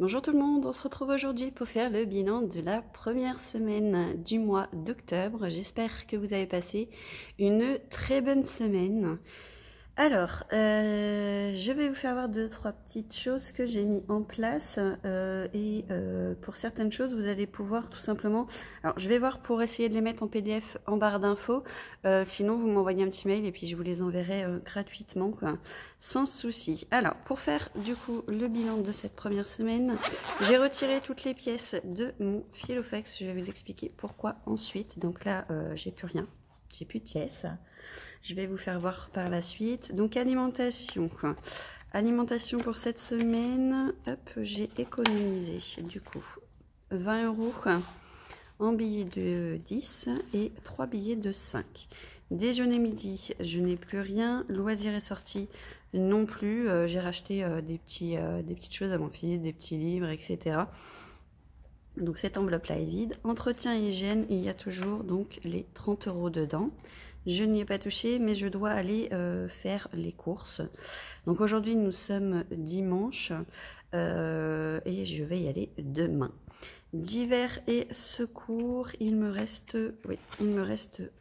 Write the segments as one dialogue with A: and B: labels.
A: Bonjour tout le monde, on se retrouve aujourd'hui pour faire le bilan de la première semaine du mois d'octobre. J'espère que vous avez passé une très bonne semaine. Alors, je vais vous faire voir deux, trois petites choses que j'ai mis en place pour certaines choses, vous allez pouvoir tout simplement... Alors, je vais voir pour essayer de les mettre en PDF en barre d'infos, sinon vous m'envoyez un petit mail et puis je vous les enverrai gratuitement, quoi, sans souci. Alors, pour faire du coup le bilan de cette première semaine, j'ai retiré toutes les pièces de mon Filofax, je vais vous expliquer pourquoi ensuite. Donc là, j'ai plus rien, j'ai plus de pièces. Je vais vous faire voir par la suite. Donc alimentation. Alimentation pour cette semaine. Hop, j'ai économisé du coup 20 € en billets de 10 et 3 billets de 5. Déjeuner midi, je n'ai plus rien. Loisirs et sorties non plus. J'ai racheté des petites choses à mon fils, des petits livres, etc. Donc cette enveloppe-là est vide. Entretien et hygiène, il y a toujours donc les 30 € dedans. Je n'y ai pas touché, mais je dois aller faire les courses. Donc aujourd'hui, nous sommes dimanche et je vais y aller demain. Divers et secours, il me reste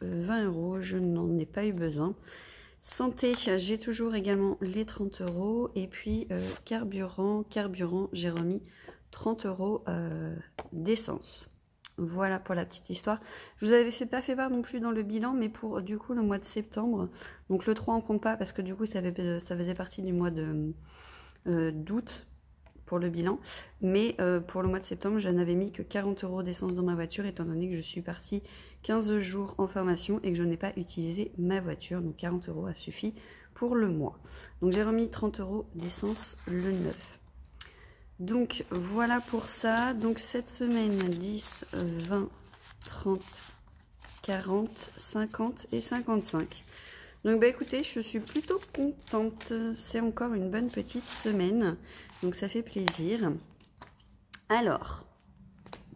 A: 20 €. Je n'en ai pas eu besoin. Santé, j'ai toujours également les 30 €. Et puis carburant, j'ai remis 30 € d'essence. Voilà pour la petite histoire. Je vous avais pas fait voir non plus dans le bilan, mais pour du coup le mois de septembre, donc le 3 on compte pas parce que du coup ça faisait partie du mois d'août pour le bilan, mais pour le mois de septembre je n'avais mis que 40 € d'essence dans ma voiture étant donné que je suis partie 15 jours en formation et que je n'ai pas utilisé ma voiture, donc 40 € a suffi pour le mois. Donc j'ai remis 30 € d'essence le 9. Donc voilà pour ça. Donc cette semaine 10, 20, 30, 40, 50 et 55. Donc bah écoutez, je suis plutôt contente. C'est encore une bonne petite semaine. Donc ça fait plaisir. Alors,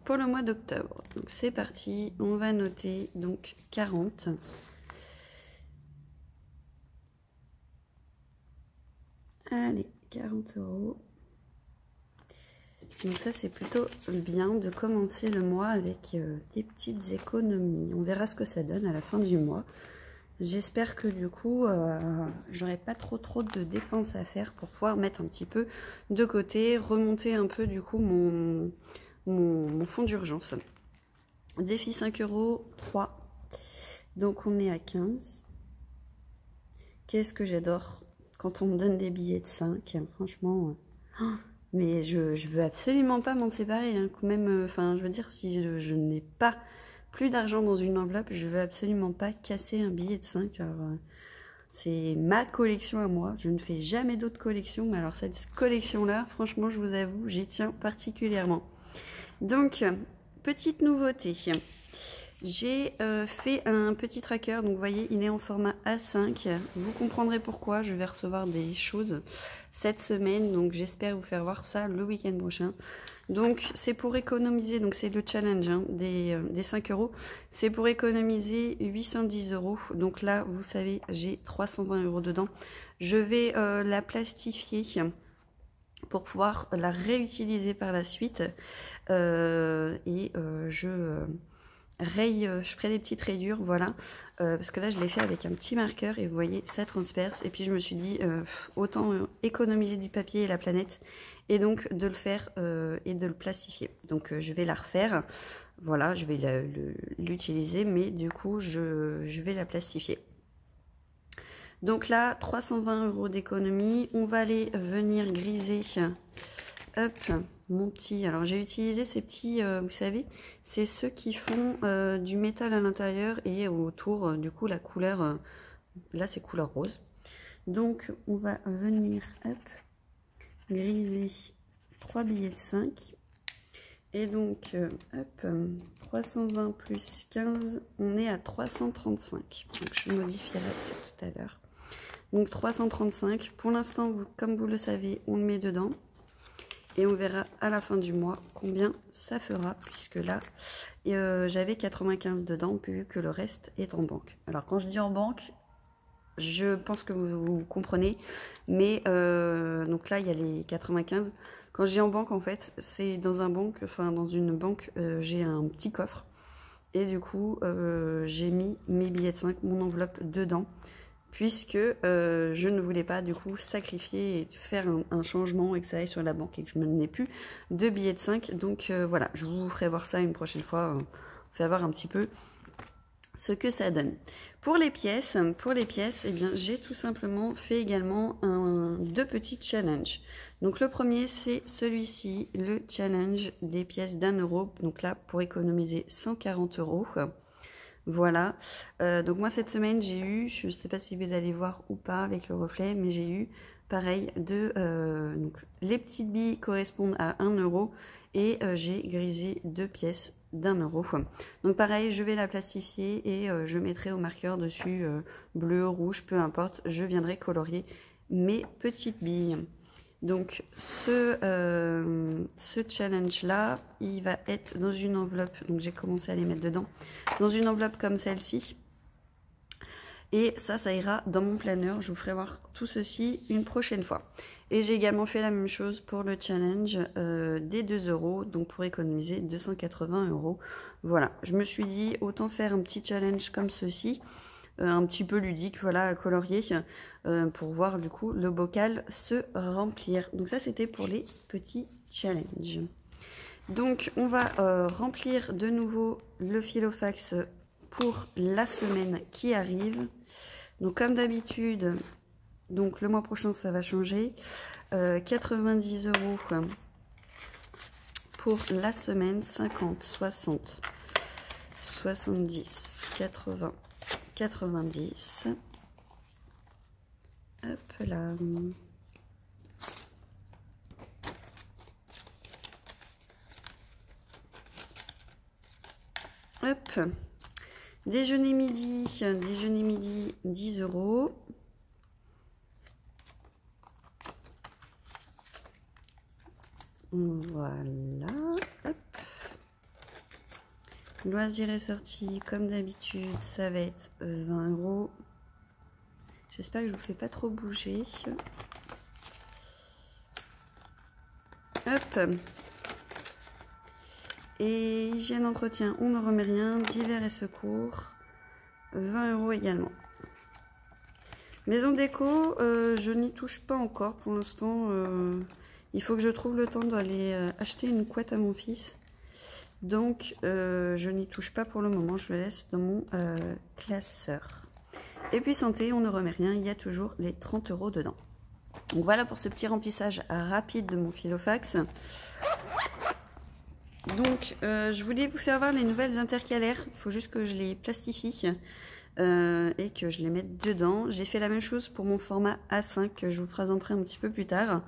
A: pour le mois d'octobre, donc c'est parti. On va noter donc 40. Allez, 40 €. Donc ça c'est plutôt bien de commencer le mois avec des petites économies. On verra ce que ça donne à la fin du mois. J'espère que du coup j'aurai pas trop de dépenses à faire pour pouvoir mettre un petit peu de côté, remonter un peu du coup mon fonds d'urgence. Défi 5 €, 3. Donc on est à 15. Qu'est-ce que j'adore quand on me donne des billets de 5, franchement. Mais je veux absolument pas m'en séparer, hein. Même, enfin, je veux dire, si je n'ai pas plus d'argent dans une enveloppe, je veux absolument pas casser un billet de 5. C'est ma collection à moi. Je ne fais jamais d'autres collections. Alors cette collection-là, franchement, je vous avoue, j'y tiens particulièrement. Donc, petite nouveauté. J'ai fait un petit tracker, donc vous voyez, il est en format A5. Vous comprendrez pourquoi, je vais recevoir des choses cette semaine, donc j'espère vous faire voir ça le week-end prochain. Donc c'est pour économiser, donc c'est le challenge hein, des 5 €, c'est pour économiser 810 €. Donc là, vous savez, j'ai 320 € dedans. Je vais la plastifier pour pouvoir la réutiliser par la suite je ferai des petites rayures, voilà, parce que là je l'ai fait avec un petit marqueur et vous voyez ça transperce, et puis je me suis dit autant économiser du papier et la planète, et donc de le faire et de le plastifier. Donc je vais la refaire, voilà, je vais l'utiliser, mais du coup je vais la plastifier. Donc là 320 € d'économie. On va aller venir griser, hop, mon petit, alors j'ai utilisé ces petits, vous savez, c'est ceux qui font du métal à l'intérieur et autour, du coup la couleur, là c'est couleur rose. Donc on va venir, hop, griser 3 billets de 5. Et donc, hop, 320 plus 15, on est à 335. Donc je modifierai ça tout à l'heure. Donc 335, pour l'instant, comme vous le savez, on le met dedans. Et on verra à la fin du mois combien ça fera, puisque là, j'avais 95 dedans, vu que le reste est en banque. Alors quand je dis en banque, je pense que vous comprenez, mais donc là, il y a les 95. Quand j'ai en banque, en fait, c'est dans dans une banque, j'ai un petit coffre. Et du coup, j'ai mis mes billets de 5, mon enveloppe dedans, puisque je ne voulais pas du coup sacrifier et faire un changement et que ça aille sur la banque et que je n'ai plus de billets de 5. Donc voilà, je vous ferai voir ça une prochaine fois. On fait voir un petit peu ce que ça donne. Pour les pièces, eh bien, j'ai tout simplement fait également deux petits challenges. Donc le premier, c'est celui-ci, le challenge des pièces d'1 €. Donc là, pour économiser 140 €. Voilà. Donc moi, cette semaine, j'ai eu, je ne sais pas si vous allez voir ou pas avec le reflet, mais j'ai eu, pareil, donc, les petites billes correspondent à 1 € et j'ai grisé 2 pièces d'1 €. Donc pareil, je vais la plastifier et je mettrai au marqueur dessus bleu, rouge, peu importe, je viendrai colorier mes petites billes. Donc ce challenge-là, il va être dans une enveloppe, donc j'ai commencé à les mettre dedans, dans une enveloppe comme celle-ci. Et ça ira dans mon planeur, je vous ferai voir tout ceci une prochaine fois. Et j'ai également fait la même chose pour le challenge des 2 €, donc pour économiser 280 €. Voilà, je me suis dit autant faire un petit challenge comme ceci, un petit peu ludique, voilà, à colorier, pour voir du coup le bocal se remplir. Donc ça, c'était pour les petits challenges. Donc on va remplir de nouveau le filofax pour la semaine qui arrive. Donc comme d'habitude, donc le mois prochain ça va changer, 90 € pour la semaine, 50, 60, 70, 80, 90. Hop là. Hop. Déjeuner midi, 10 €. Voilà. Hop. Loisirs et sorties, comme d'habitude, ça va être 20 €. J'espère que je vous fais pas trop bouger. Hop. Et hygiène entretien, on ne remet rien. Divers et secours, 20 € également. Maison déco, je n'y touche pas encore pour l'instant. Il faut que je trouve le temps d'aller acheter une couette à mon fils. Donc, je n'y touche pas pour le moment. Je le laisse dans mon classeur. Et puis santé, on ne remet rien. Il y a toujours les 30 € dedans. Donc voilà pour ce petit remplissage rapide de mon filofax. Donc, je voulais vous faire voir les nouvelles intercalaires. Il faut juste que je les plastifie et que je les mette dedans. J'ai fait la même chose pour mon format A5 que je vous présenterai un petit peu plus tard,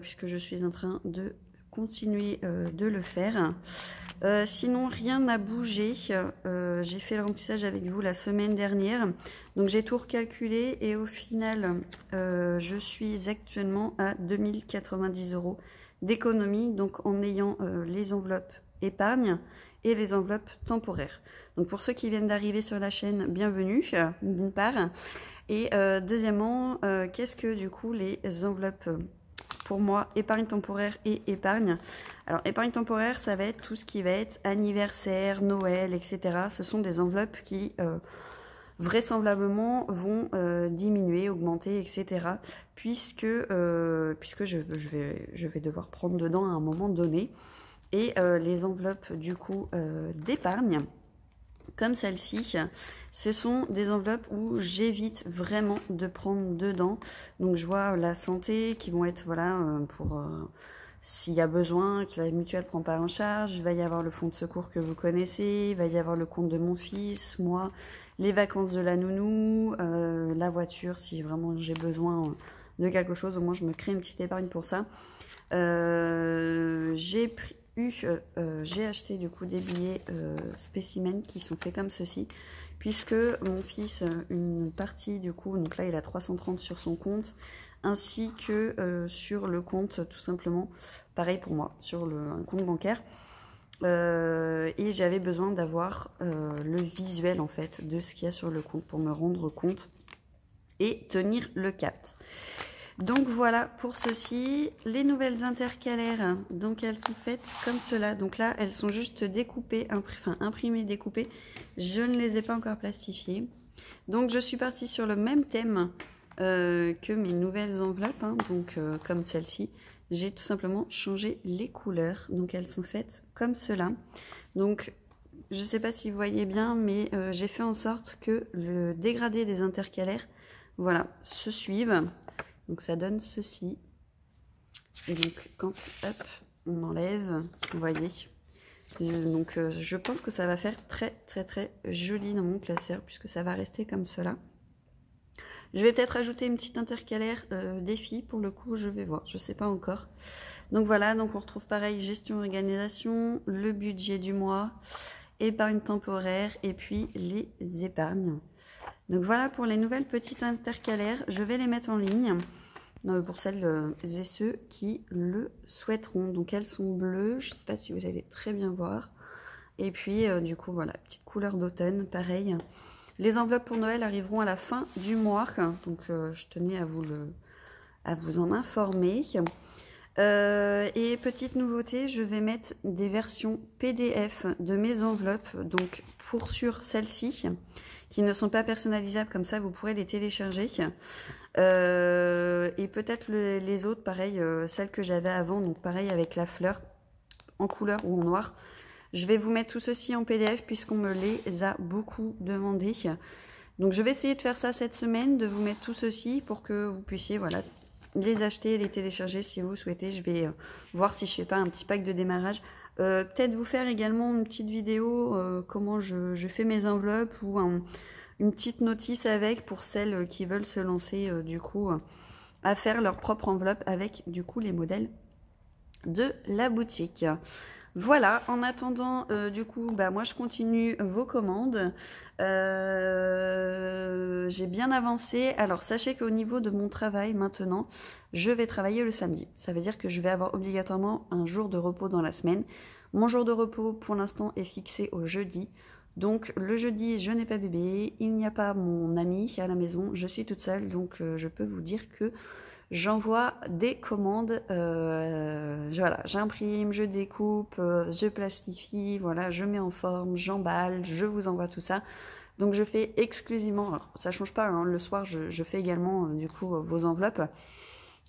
A: puisque je suis en train de continuer de le faire. Sinon, rien n'a bougé. J'ai fait le remplissage avec vous la semaine dernière. Donc, j'ai tout recalculé et au final, je suis actuellement à 2090 € d'économie, donc en ayant les enveloppes épargne et les enveloppes temporaires. Donc pour ceux qui viennent d'arriver sur la chaîne, bienvenue d'une part. Et deuxièmement, qu'est-ce que du coup les enveloppes pour moi, épargne temporaire et épargne? Alors épargne temporaire, ça va être tout ce qui va être anniversaire, Noël, etc. Ce sont des enveloppes qui vraisemblablement vont diminuer, augmenter, etc. puisque je vais devoir prendre dedans à un moment donné. Et les enveloppes du coup d'épargne, comme celle-ci, ce sont des enveloppes où j'évite vraiment de prendre dedans. Donc je vois la santé qui vont être, voilà, pour s'il y a besoin, que la mutuelle ne prend pas en charge. Il va y avoir le fonds de secours que vous connaissez, il va y avoir le compte de mon fils, moi, les vacances de la nounou, la voiture, si vraiment j'ai besoin de quelque chose, au moins je me crée une petite épargne pour ça. J'ai acheté du coup des billets spécimens qui sont faits comme ceci, puisque mon fils, une partie du coup, donc là il a 330 sur son compte, ainsi que sur le compte tout simplement, pareil pour moi, sur un compte bancaire. Et j'avais besoin d'avoir le visuel en fait de ce qu'il y a sur le compte pour me rendre compte et tenir le cap. Donc voilà pour ceci. Les nouvelles intercalaires, donc elles sont faites comme cela. Donc là, elles sont juste découpées, enfin imprimées, découpées. Je ne les ai pas encore plastifiées. Donc je suis partie sur le même thème que mes nouvelles enveloppes, hein, donc comme celle-ci. J'ai tout simplement changé les couleurs. Donc elles sont faites comme cela. Donc je ne sais pas si vous voyez bien, mais j'ai fait en sorte que le dégradé des intercalaires, voilà, se suivent. Donc ça donne ceci. Et donc quand hop, on enlève, vous voyez. Donc je pense que ça va faire très joli dans mon classeur puisque ça va rester comme cela. Je vais peut-être ajouter une petite intercalaire défi pour le coup, je vais voir, je sais pas encore. Donc voilà, donc on retrouve pareil gestion organisation, le budget du mois, épargne temporaire et puis les épargnes. Donc voilà pour les nouvelles petites intercalaires, je vais les mettre en ligne. Pour celles et ceux qui le souhaiteront. Donc elles sont bleues, je ne sais pas si vous allez très bien voir. Et puis du coup voilà, petite couleur d'automne, pareil. Les enveloppes pour Noël arriveront à la fin du mois, donc je tenais à vous en informer. Et petite nouveauté, je vais mettre des versions PDF de mes enveloppes, donc pour sûr celles-ci, qui ne sont pas personnalisables, comme ça vous pourrez les télécharger. Et peut-être les autres, pareil, celles que j'avais avant, donc pareil avec la fleur, en couleur ou en noir. Je vais vous mettre tout ceci en PDF puisqu'on me les a beaucoup demandé. Donc je vais essayer de faire ça cette semaine, de vous mettre tout ceci pour que vous puissiez voilà, les acheter, les télécharger si vous souhaitez. Je vais voir si je fais pas un petit pack de démarrage. Peut-être vous faire également une petite vidéo, comment je fais mes enveloppes ou une petite notice avec pour celles qui veulent se lancer du coup à faire leur propre enveloppe avec du coup les modèles de la boutique. Voilà, en attendant, du coup, bah, moi je continue vos commandes. J'ai bien avancé. Alors sachez qu'au niveau de mon travail maintenant, je vais travailler le samedi. Ça veut dire que je vais avoir obligatoirement un jour de repos dans la semaine. Mon jour de repos pour l'instant est fixé au jeudi. Donc le jeudi, je n'ai pas bébé, il n'y a pas mon ami à la maison, je suis toute seule. Donc je peux vous dire que j'envoie des commandes, voilà, j'imprime, je découpe, je plastifie, voilà, je mets en forme, j'emballe, je vous envoie tout ça. Donc je fais exclusivement, alors ça change pas, hein, le soir je fais également du coup vos enveloppes.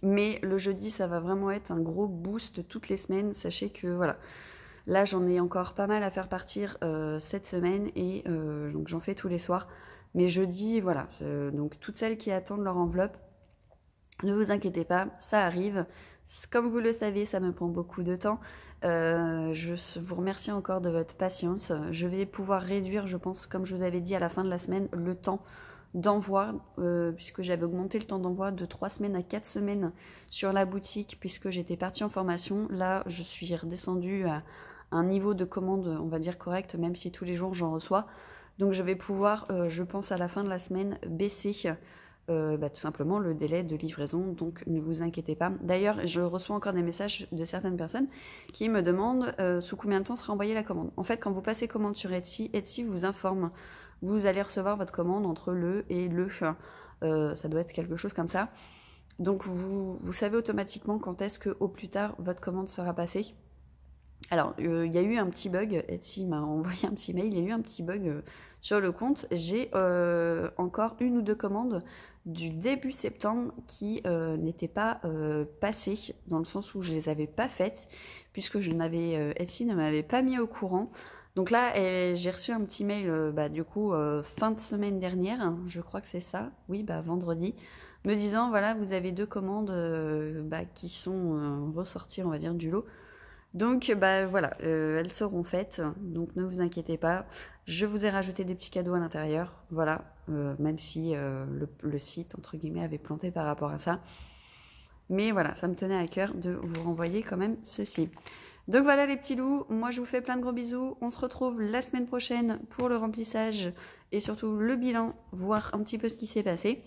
A: Mais le jeudi, ça va vraiment être un gros boost toutes les semaines. Sachez que voilà, là j'en ai encore pas mal à faire partir cette semaine et donc j'en fais tous les soirs. Mais jeudi, voilà, donc toutes celles qui attendent leur enveloppe, ne vous inquiétez pas, ça arrive. Comme vous le savez, ça me prend beaucoup de temps. Je vous remercie encore de votre patience. Je vais pouvoir réduire, je pense, comme je vous avais dit à la fin de la semaine, le temps d'envoi, puisque j'avais augmenté le temps d'envoi de 3 semaines à 4 semaines sur la boutique, puisque j'étais partie en formation. Là, je suis redescendue à un niveau de commande, on va dire, correct, même si tous les jours j'en reçois. Donc je vais pouvoir, je pense, à la fin de la semaine, baisser tout simplement le délai de livraison, donc ne vous inquiétez pas. D'ailleurs, je reçois encore des messages de certaines personnes qui me demandent sous combien de temps sera envoyée la commande. En fait, quand vous passez commande sur Etsy, Etsy vous informe, vous allez recevoir votre commande entre le et le, ça doit être quelque chose comme ça. Donc vous savez automatiquement quand est-ce que au plus tard votre commande sera passée. Alors, il y a eu un petit bug, Etsy m'a envoyé un petit mail, il y a eu un petit bug sur le compte. J'ai encore 1 ou 2 commandes du début septembre qui n'étaient pas passées, dans le sens où je les avais pas faites, puisque Etsy ne m'avait pas mis au courant. Donc là, j'ai reçu un petit mail, du coup, fin de semaine dernière, hein, je crois que c'est ça, oui, vendredi, me disant, voilà, vous avez 2 commandes qui sont ressorties, on va dire, du lot. Donc voilà, elles seront faites, donc ne vous inquiétez pas. Je vous ai rajouté des petits cadeaux à l'intérieur, voilà, même si le site, entre guillemets, avait planté par rapport à ça. Mais voilà, ça me tenait à cœur de vous renvoyer quand même ceci. Donc voilà les petits loups, moi je vous fais plein de gros bisous. On se retrouve la semaine prochaine pour le remplissage et surtout le bilan, voir un petit peu ce qui s'est passé.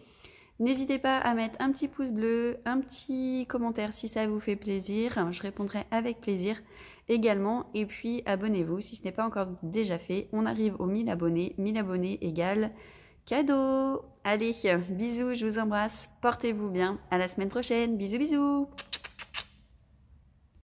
A: N'hésitez pas à mettre un petit pouce bleu, un petit commentaire si ça vous fait plaisir. Je répondrai avec plaisir également. Et puis abonnez-vous si ce n'est pas encore déjà fait. On arrive aux 1000 abonnés. 1000 abonnés égale cadeau. Allez, bisous, je vous embrasse. Portez-vous bien. À la semaine prochaine. Bisous, bisous.